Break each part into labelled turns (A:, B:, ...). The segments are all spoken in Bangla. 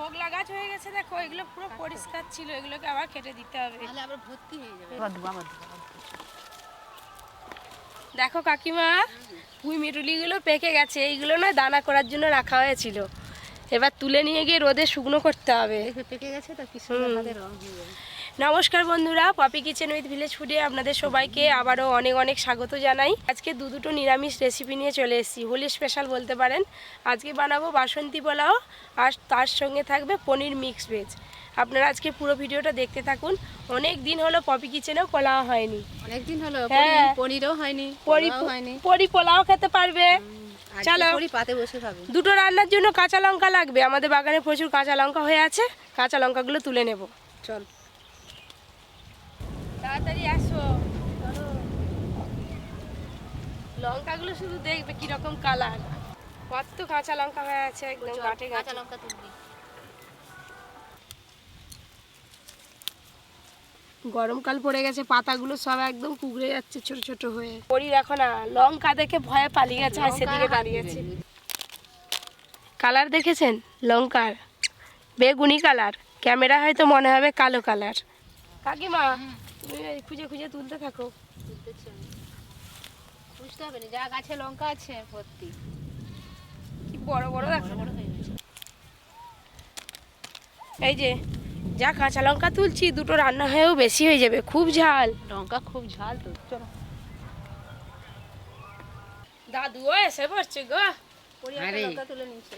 A: মোগলা গাছ হয়ে গেছে দেখো, এগুলো পুরো পরিষ্কার ছিল, এগুলোকে আবার কেটে দিতে হবে,
B: তাহলে আবার ভর্তি হয়ে যাবে।
A: দেখো কাকিমা, পুঁই মিটুলিগুলো পেকে গেছে, এইগুলো না দানা করার জন্য রাখা হয়েছিল, এবার তুলে নিয়ে গিয়ে রোদে শুকনো করতে হবে।
B: পেকে গেছে তো কি সুন্দর ভাবে রং হয়ে যাবে।
A: নমস্কার বন্ধুরা, পপি কিচেন উইথ ভিলেজ ফুডে আপনাদের সবাইকে আবারও অনেক অনেক স্বাগত জানাই। আজকে দুটো নিরামিষ রেসিপি নিয়ে চলে এসেছি, হোলি স্পেশাল বলতে পারেন। আজকে বানাবো বাসন্তী পোলাও, আর তার সঙ্গে থাকবে পনির মিক্স ভেজ। আপনারা আজকে পুরো ভিডিওটা দেখতে থাকুন। অনেক দিন হলো পপি কিচেনেও পোলাও হয়নি,
B: অনেক দিন হলো,
A: হ্যাঁ,
B: পনিরও হয়নি,
A: পরি পোলাও খেতে পারবে। চলো,
B: পাতে বসে খাবে।
A: দুটো রান্নার জন্য কাঁচা লঙ্কা লাগবে, আমাদের বাগানে প্রচুর কাঁচা লঙ্কা হয়ে আছে, কাঁচা লঙ্কাগুলো তুলে নেব।
B: চল
A: তাড়াতাড়ি আসো, লঙ্কাগুলো শুধু দেখবে কিরকম কালার, কত কাঁচা লঙ্কা হয়ে আছে, একদম গাটে
B: কাঁচা
A: গাছে।
B: লঙ্কা তুলবি।
A: গরমকাল পড়ে গেছে, পাতাগুলো সব একদম কুকড়ে যাচ্ছে ছোট ছোট হয়ে। পরি দেখো না, লঙ্কা দেখে ভয়ে পালিয়ে গেছে, আর সেদিকে দাঁড়িয়েছে। কালার দেখেছেন লঙ্কার, বেগুনি কালার, ক্যামেরা হয়তো মনে হবে কালো কালার। কাকিমা, তুমি খুঁজে খুঁজে তুলতে থাকো।
B: বুঝতে হবে না, যা গাছে লঙ্কা আছে ভর্তি,
A: কি বড় বড় দেখো।
B: বড় হয়ে গেছে।
A: এই যে যা কাঁচা লঙ্কা তুলছি, দুটো রান্না হয়েও বেশি হয়ে যাবে, খুব ঝাল
B: লঙ্কা, খুব ঝাল তো। চলো,
A: দাদুও এসে পড়ছে গো।
C: আরে
B: লঙ্কা তুলে নিচ্ছি।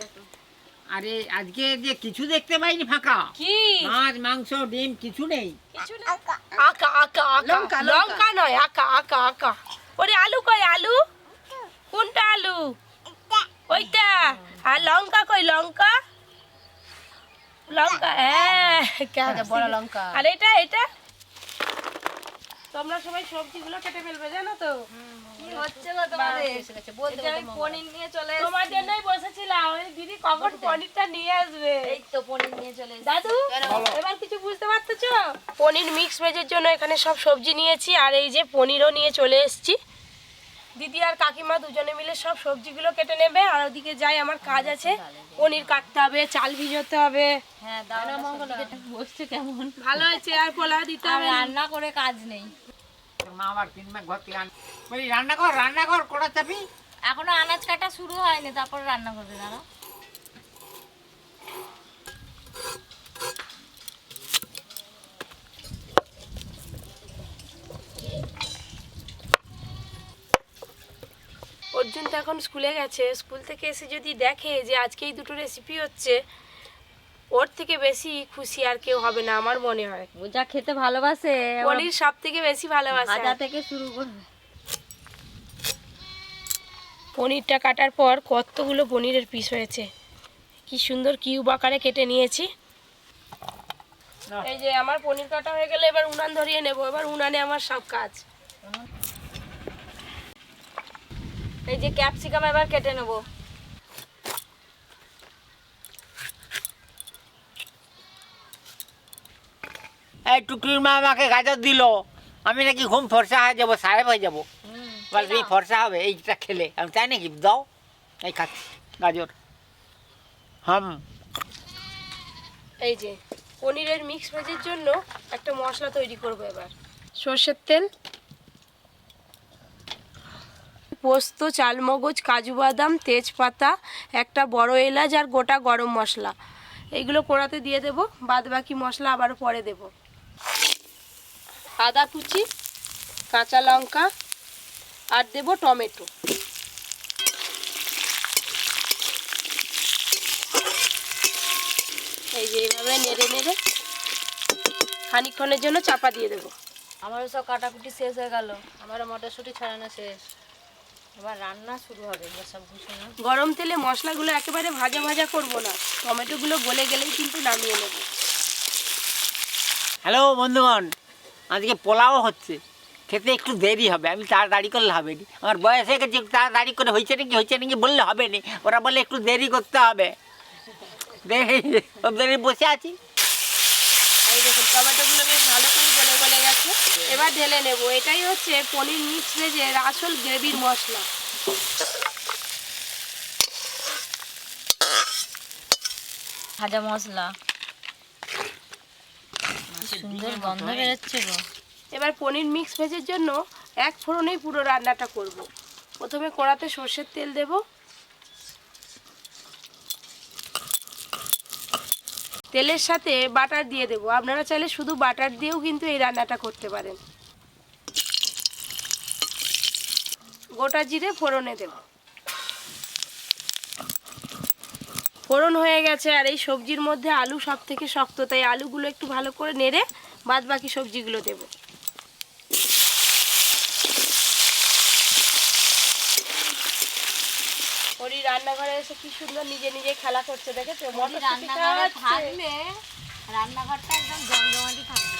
C: আরে আজকে যে কিছু দেখতে পাইনি, ফাঁকা
A: কি
C: মাছ মাংস ডিম কিছু নেই।
A: কিছু না, আকা আকা আকা
B: লঙ্কা,
A: লঙ্কা নয়, আকা আকা আকা। ওরে আলু কই, আলু কোনটা, আলু ওইটা, আর লঙ্কা কই, লঙ্কা লঙ্কা, হ্যাঁ
B: বড় লঙ্কা।
A: আর এটা এটা তোমরা সবাই সবজিগুলো কেটে ফেলবে, জানো তো কি হচ্ছে গো তোমাদের।
B: বলতে
A: আমি পনির নিয়ে চলে এসেছি, তোমার জন্যই বসেছিলাম, ওই দিদি কখন পনিরটা নিয়ে আসবে।
B: এই তো পনির নিয়ে চলে এসেছি।
A: দাদু এবার কিছু বুঝতে পারতেছো? পনির মিক্স ভেজের জন্য এখানে সব সবজি নিয়েছি, আর এই যে পনিরও নিয়ে চলে এসেছি। দিদি আর কাকিমা দুজনে মিলে সব সবজিগুলো কেটে নেবে, আর ওদিকে যাই, আমার কাজ আছে, পনির কাটতে হবে, চাল ভিজাতে হবে।
B: হ্যাঁ, দাও বসছে কেমন
A: ভালো হয়েছে, আর পোলা দিতে হবে,
B: রান্না করে কাজ নেই।
C: মা আবার কিনবে ঘর থেকে বলি রান্না কর কড়া চাপি।
B: এখনো আনাজ কাটা শুরু হয়নি, তারপরে রান্না করবে। দাঁড়াও,
A: অর্জুন তো এখন স্কুলে গেছে, স্কুল থেকে এসে যদি দেখে যে আজকে এই দুটো রেসিপি হচ্ছে, ওর থেকে বেশি খুশি আর কেউ হবে না আমার মনে হয়।
B: ও যা খেতে ভালোবাসে,
A: পনির সব থেকে বেশি ভালোবাসে।
B: ভাজা থেকে শুরু করবে।
A: পনিরটা কাটার পর কতগুলো পনিরের পিস হয়েছে, কি সুন্দর কিউব আকারে কেটে নিয়েছি। এই যে আমার পনির কাটা হয়ে গেলে এবার উনান ধরিয়ে নেব, এবার উনানে আমার সব কাজ।
B: এই যে ক্যাপসিকাম এবার কেটে নেব।
C: এই টুকলির মা আমাকে গাজর দিল, আমি নাকি ঘুম ফর্সা হয়ে যাবো, সাহেব হয়ে যাবো। বল তুমি ফর্সা হবে এইটা খেলে, আমি চাই নাকি, দাও এই খাচ্ছি গাজর।
A: এই যে পনিরের মিক্স ভেজের জন্য একটা মশলা তৈরি করব এবার। সর্ষের তেল, পোস্ত, চালমগজ, কাজু বাদাম, তেজপাতা, একটা বড় এলাচ, আর গোটা গরম মশলা, এইগুলো কড়াতে দিয়ে দেব, বাদ বাকি মশলা আবার পরে দেব। আদা কুচি, কাঁচা লঙ্কা, আর দেব টমেটো। এই যে এইভাবে নেড়ে নেড়ে খানিকক্ষণের জন্য চাপা দিয়ে দেবো।
B: আমারও সব কাটাকুটি শেষ হয়ে গেল, আমারও মটরশুঁটি ছাড়ানো শেষ, এবার রান্না শুরু হবে। সব গুছানো,
A: গরম তেলে মশলাগুলো একেবারে ভাজা ভাজা করব না, টমেটোগুলো গলে গেলেই কিন্তু নামিয়ে নেব।
C: হ্যালো বন্ধুগণ, আজকে পোলাও হচ্ছে, খেতে একটু দেরি হবে, আমি তাড়াতাড়ি করলে হবে না, আমার বয়স হয়ে গেছে, তাড়াতাড়ি করে হয়েছে নাকি বললে হবে না, ওরা বলে একটু দেরি করতে হবে, দেরি বসে আছি।
A: এই দেখুন টমেটোগুলো বেশ ভালো করে গলে গলে গেছে, এবার ঢেলে নেব। এটাই হচ্ছে পনির মিক্স ভেজের আসল গ্রেভির মশলা।
B: ভাজা মশলা, সুন্দর গন্ধ বেরোচ্ছে গো।
A: এবার পনির মিক্স ভেজের জন্য এক ফোড়নেই পুরো রান্নাটা করব। প্রথমে কড়াতে সর্ষের তেল দেব, তেলের সাথে বাটার দিয়ে দেব। আপনারা চাইলে শুধু বাটার দিয়েও কিন্তু এই রান্নাটা করতে পারেন। গোটা জিরে ফোড়নে দেব। ফোড়ন হয়ে গেছে, আর এই সবজির মধ্যে আলু সব থেকে শক্ত, তাই আলুগুলো একটু ভালো করে নেড়ে বাদ বাকি সবজিগুলো দেব। ওরই রান্নাঘরে এসে কি সুন্দর নিজে নিজে খেলা করছে, দেখেছো? মটরশুঁটি
B: থাকলে রান্নাঘরটা একদম জমজমাটি থাকবে।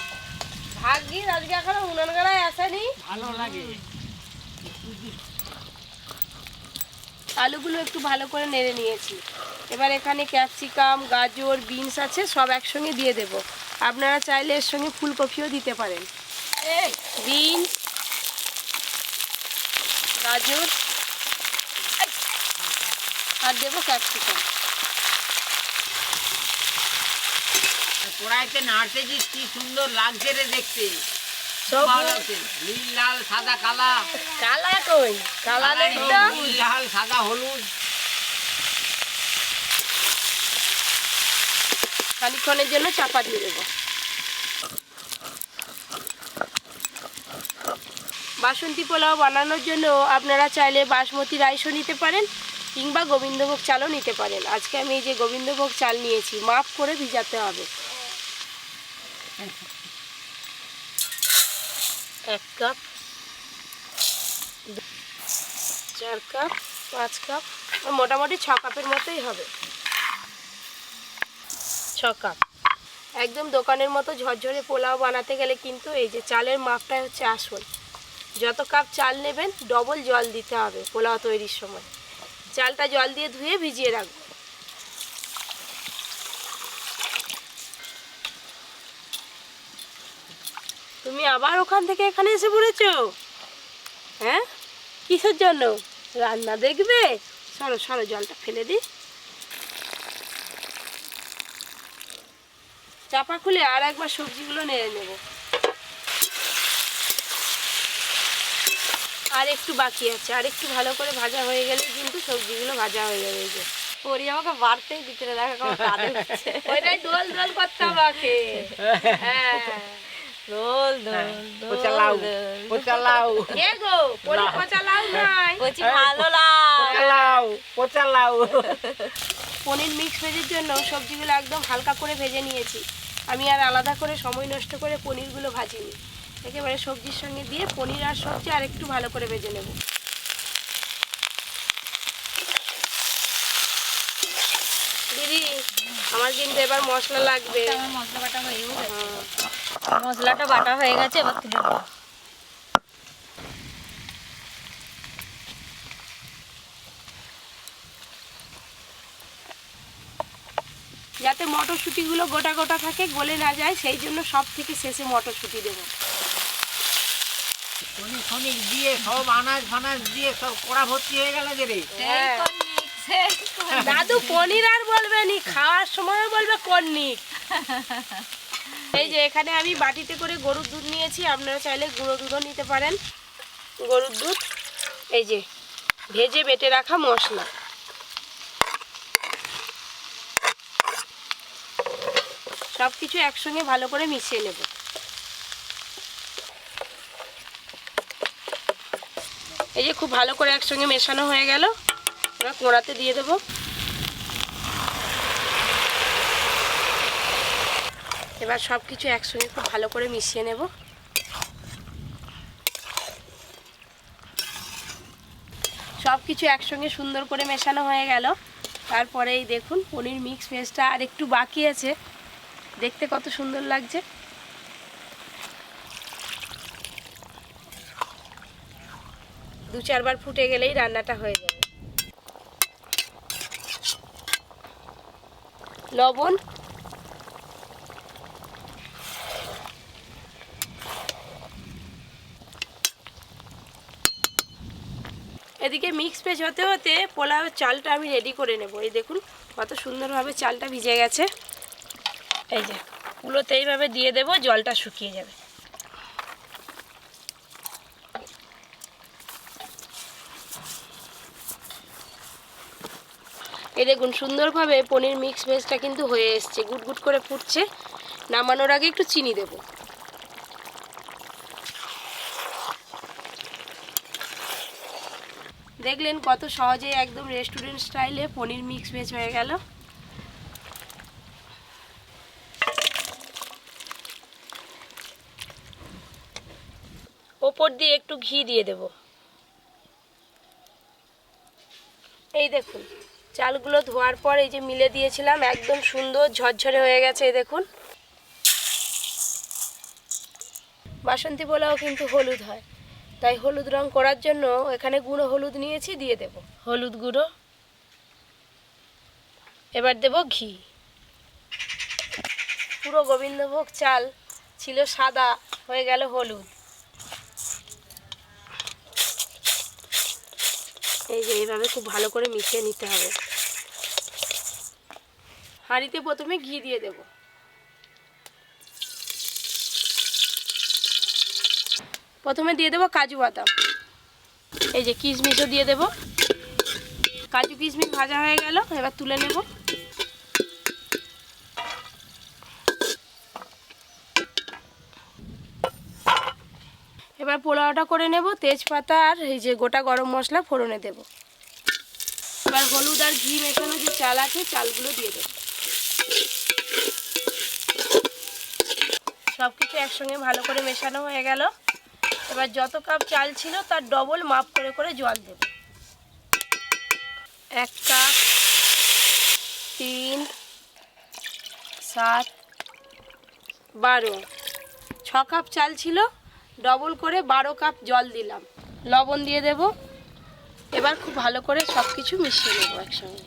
A: ভাগ্যি আজকে এখনো উনান গাড়ায় আসেনি।
C: ভালো লাগে।
A: আলুগুলো একটু ভালো করে নেড়ে নিয়েছি। এবার এখানে ক্যাপসিকাম, গাজর, বিনস আছে, সব একসঙ্গে দিয়ে দেব। আপনারা চাইলে এর সঙ্গে ফুলকপিও দিতে পারেন। বিনস, গাজর আর দেবো ক্যাপসিকাম।
C: কড়াইতে নাড়তেছিস, কি সুন্দর লাগছে রে দেখতে।
A: সব
C: ভালো হচ্ছে। নীল, লাল, সাদা, কালা।
A: কালা কই? কালা নেই তো।
C: নীল, লাল, সাদা, হলুদ।
A: খানিকক্ষণের জন্য চাপা দিয়ে দেবো। বাসন্তী পোলাও বানানোর জন্য আপনারা চাইলে বাসমতি রাইসও নিতে পারেন, কিংবা গোবিন্দভোগ চালও নিতে পারেন। আজকে আমি এই যে গোবিন্দভোগ চাল নিয়েছি, মাপ করে ভিজাতে হবে। 1 কাপ, 4 কাপ, 5 কাপ, মোটামুটি 6 কাপের মতোই হবে। 6 কাপ। একদম দোকানের মতো ঝরঝরে পোলাও বানাতে গেলে কিন্তু এই যে চালের মাপটাই হচ্ছে আসল। যত কাপ চাল নেবেন ডবল জল দিতে হবে পোলাও তৈরির সময়। চালটা জল দিয়ে ধুয়ে ভিজিয়ে রাখবো। তুমি আবার ওখান থেকে এখানে এসে পড়েছো? হ্যাঁ, কিসের জন্য? রান্না দেখবে? সরো সরো, জলটা ফেলে দিই। চাপা খুলে আর একবার সবজিগুলো নেড়ে নেব। আর একটু বাকি আছে, আর একটু ভালো করে ভাজা হয়ে গেলে কিন্তু সবজিগুলো ভাজা হয়ে যাবে। এই যে
B: পরি আমাকে বাড়তেই দিতে না, দেখা কেমন কাঁদে উঠছে।
A: ওইটাই দোল দোল করতে হবে। হ্যাঁ,
B: দোল দোল
C: পোচালাও, পোচালাও,
A: এ গো পরি পচালাও নাই,
B: কচি ভালো লাগ।
C: পোচালাও, পোচালাও।
A: পনির মিক্স ভেজের জন্য সবজিগুলো একদম হালকা করে ভেজে নিয়েছি। আমি আর আলাদা করে সময় নষ্ট করে পনিরগুলো ভাজিনি, একেবারে সবজির সঙ্গে দিয়ে পনির আর সবজি আর একটু ভালো করে ভেজে নেব। দিদি, আমার কিন্তু এবার মশলা লাগবে।
B: আমার মশলা বাটা হয়েও গেছে। মশলাটা বাটা হয়ে গেছে, এবার তুলে নেব।
A: যাতে মটরশুঁটিগুলো গোটা গোটা থাকে, গলে না যায়, সেই জন্য সব থেকে শেষে মটরশুঁটি দেবো।
C: শনি শনি দিয়ে সব আনাজ ফানাজ দিয়ে সব কড়া ভর্তি হয়ে গেল যে রে।
A: হ্যাঁ। দাদু পনির আর বলবে নি, খাওয়ার সময়ও বলবে কর্নিক। এই যে এখানে আমি বাটিতে করে গরুর দুধ নিয়েছি, আপনারা চাইলে গুঁড়ো দুধও নিতে পারেন। গরুর দুধ, এই যে ভেজে বেটে রাখা মশলা, সব কিছু একসঙ্গে ভালো করে মিশিয়ে নেব। এই যে খুব ভালো করে একসঙ্গে মেশানো হয়ে গেল, এবার কড়াতে দিয়ে দেবো। এবার সব কিছু একসঙ্গে খুব ভালো করে মিশিয়ে নেব। সব কিছু একসঙ্গে সুন্দর করে মেশানো হয়ে গেল। তারপরে এই দেখুন পনির মিক্স ভেজটা আর একটু বাকি আছে, দেখতে কত সুন্দর লাগছে। দু চারবার ফুটে গেলেই রান্নাটা হয়ে যাবে। লবণ, এদিকে মিক্স ভেজ হতে হতে পোলাওয়ের চালটা আমি রেডি করে নেব। এই দেখুন কত সুন্দরভাবে চালটা ভিজে গেছে। এই যে কুলোতে এইভাবে দিয়ে দেবো, জলটা শুকিয়ে যাবে। এই দেখুন সুন্দরভাবে পনির মিক্স ভেজটা কিন্তু হয়ে এসছে, গুটগুট করে ফুটছে। নামানোর আগে একটু চিনি দেব। দেখলেন কত সহজে একদম রেস্টুরেন্ট স্টাইলে পনির মিক্স ভেজ হয়ে গেল। ওপর দিয়ে একটু ঘি দিয়ে দেব। এই দেখুন চালগুলো ধোয়ার পর এই যে মিলে দিয়েছিলাম, একদম সুন্দর ঝরঝরে হয়ে গেছে। এই দেখুন, বাসন্তী পোলাও কিন্তু হলুদ হয়, তাই হলুদ রং করার জন্য এখানে গুঁড়ো হলুদ নিয়েছি, দিয়ে দেব হলুদ গুঁড়ো। এবার দেব ঘি। পুরো গোবিন্দভোগ চাল ছিল সাদা, হয়ে গেল হলুদ। এই যে এইভাবে খুব ভালো করে মিশিয়ে নিতে হবে। হাঁড়িতে প্রথমে ঘি দিয়ে দেব। প্রথমে দিয়ে দেব কাজু বাদাম, এই যে কিশমিশও দিয়ে দেব। কাজু কিশমিশ ভাজা হয়ে গেল, এবার তুলে নেব। এবার পোলাওটা করে নেব। তেজপাতা আর এই যে গোটা গরম মশলা ফোড়নে দেব। এবার হলুদ আর ঘি মেশানো যে চাল আছে, চালগুলো দিয়ে দেব। সব কিছু একসঙ্গে ভালো করে মেশানো হয়ে গেল। এবার যত কাপ চাল ছিল তার ডবল মাপ করে করে জল দেব। 1 কাপ, 3, 7, 12, 6 কাপ চাল ছিল, ডবল করে 12 কাপ জল দিলাম। লবণ দিয়ে দেব। এবার খুব ভালো করে সব কিছু মিশিয়ে নেব একসঙ্গে।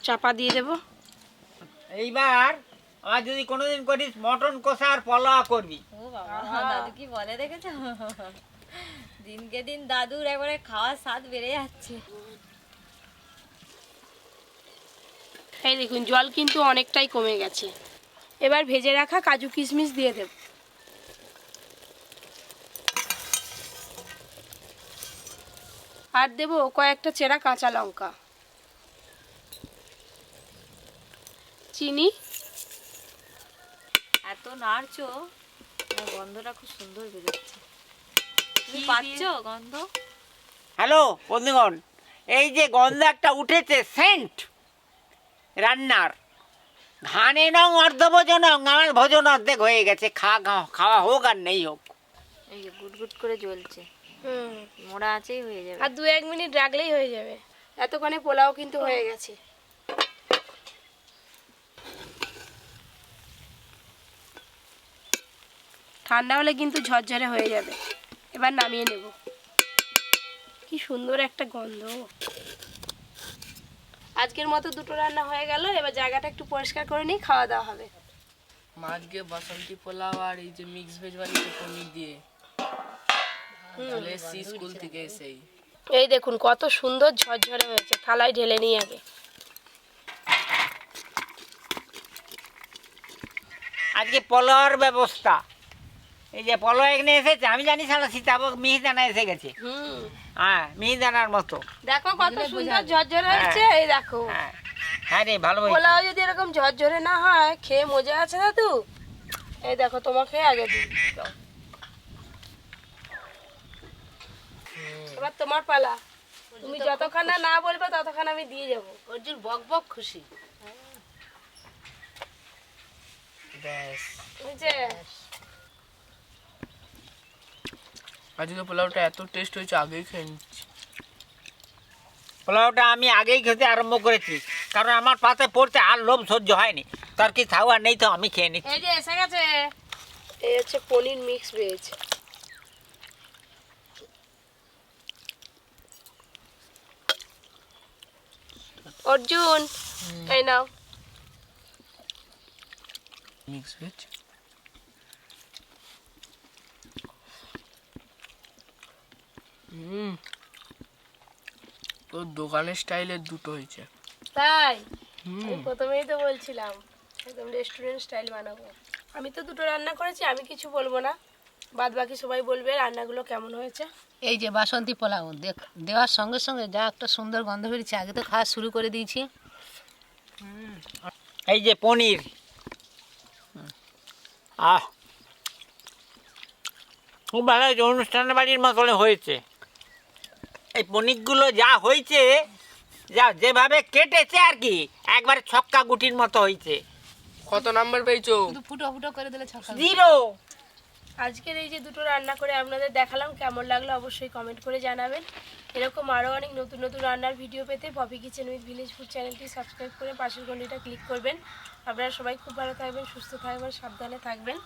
A: চাপা দিয়ে দেব।
C: এইবার আর যদি কোনোদিন করিস মটন কষা আর পোলাও করবি।
B: ও বাবা, দাদু কি বলে দেখেছো? দিনকে দিন দাদুর একবারে খাওয়ার স্বাদ বেড়ে যাচ্ছে।
A: এই দেখুন জল কিন্তু অনেকটাই কমে গেছে। এবার ভেজে রাখা কাজু কিশমিশ দিয়ে দেব। আর দেব কয়েকটা চেরা কাঁচা লঙ্কা, চিনি।
B: এত নাড়ছো, গন্ধটা খুব সুন্দর বেরোচ্ছে। তুমি
A: ঘি
B: পাচ্ছ
A: দিয়ে-
B: গন্ধ?
C: হ্যালো বন্ধুগণ, এই যে গন্ধ একটা উঠেছে, সেন্ট রান্নার, ধানে নং অর্ধভোজন, আমার ভোজন অর্ধেক হয়ে গেছে। খাওয়া হোক আর নেই হোক।
B: এই যে গুটগুট করে জ্বলছে,
A: হুম,
B: মোড়া আছেই হয়ে যাবে।
A: আর 2-1 মিনিট রাখলেই হয়ে যাবে। এতক্ষণে পোলাও কিন্তু হয়ে গেছে। ঠান্ডা হলে কিন্তু ঝরঝরে হয়ে যাবে। এবার নামিয়ে নেব। কি সুন্দর একটা গন্ধ। আজকের মতো 2টো রান্না হয়ে গেল। এবার জায়গাটা একটু পরিষ্কার করে নিই, খাওয়া দাওয়া হবে।
D: আজকে বাসন্তী পোলাও আর এই যে মিক্স ভেজ বানিয়েছে পনির দিয়ে। চলে এসেছি স্কুল থেকে এসেই।
A: এই দেখুন কত সুন্দর ঝরঝরে হয়েছে। থালায় ঢেলে নিই আগে।
C: আজকে পোলাওর ব্যবস্থা, এই যে পোলাও এখানে এসেছে, আমি জানি সারা সীতাভোগ মিহিদানা এসে গেছে। হ্যাঁ, মিহিদানার মতো।
A: দেখো কত সুন্দর ঝরঝরে হয়েছে। এই দেখো,
C: হ্যাঁ হ্যাঁ রে, ভালো হয়েছে।
A: পোলাও যদি এরকম ঝরঝরে না হয়, খেয়ে মজা আছে দাদু। এই দেখো তোমাকে আগে দিই। এবার তোমার পালা। তুমি যতক্ষণ না বলবে ততক্ষণ আমি দিয়ে যাবো।
B: অর্জুন বক বক খুশি।
D: ব্যাস,
A: বুঝছে?
D: আজকে পোলাওটা এত টেস্ট হয়েছে, আগেই খেয়ে নিচ্ছি।
C: পোলাওটা আমি আগেই খেতে আরম্ভ করেছি, কারণ আমার পাতে পড়তে আর লোভ সহ্য হয়নি। তার কি খাওয়ার নেই তো আমি খেয়ে নিচ্ছি।
A: এই যে এসে গেছে। এই হচ্ছে পনির মিক্স ভেজ। অর্জুন, এই নাও।
D: মিক্স ভেজ তোর দোকানের স্টাইলের দুটো হয়েছে।
A: তাই আমি প্রথমেই তো বলছিলাম একদম রেস্টুরেন্ট স্টাইল বানাবো। আমি তো দুটো রান্না করেছি, আমি কিছু বলবো না, বাদ বাকি সবাই বলবে রান্নাগুলো কেমন হয়েছে।
B: এই যে বাসন্তী পোলাও দেওয়ার সঙ্গে সঙ্গে যা একটা সুন্দর গন্ধ বেরিয়েছে, আগে তো খাওয়া শুরু করে দিয়েছি।
C: এই যে পনির, আহ খুব ভালো হয়েছে, অনুষ্ঠানের বাড়ির মতন হয়েছে। এই পনিরগুলো যা হয়েছে, যা যেভাবে কেটেছে আর কি, একবারে ছক্কা গুটির মতো হয়েছে।
D: কত নাম্বার পেয়েছো?
B: শুধু ফুটো ফুটো করে দিলে ছক্কা।
C: 0।
A: আজকের এই যে দুটো রান্না করে আপনাদের দেখালাম, কেমন লাগলো অবশ্যই কমেন্ট করে জানাবেন। এরকম আরও অনেক নতুন নতুন রান্নার ভিডিও পেতে Popy kitchen with village food চ্যানেলটি সাবস্ক্রাইব করে পাশের ঘন্টিটা ক্লিক করবেন। আপনারা সবাই খুব ভালো থাকবেন, সুস্থ থাকবেন, সাবধানে থাকবেন।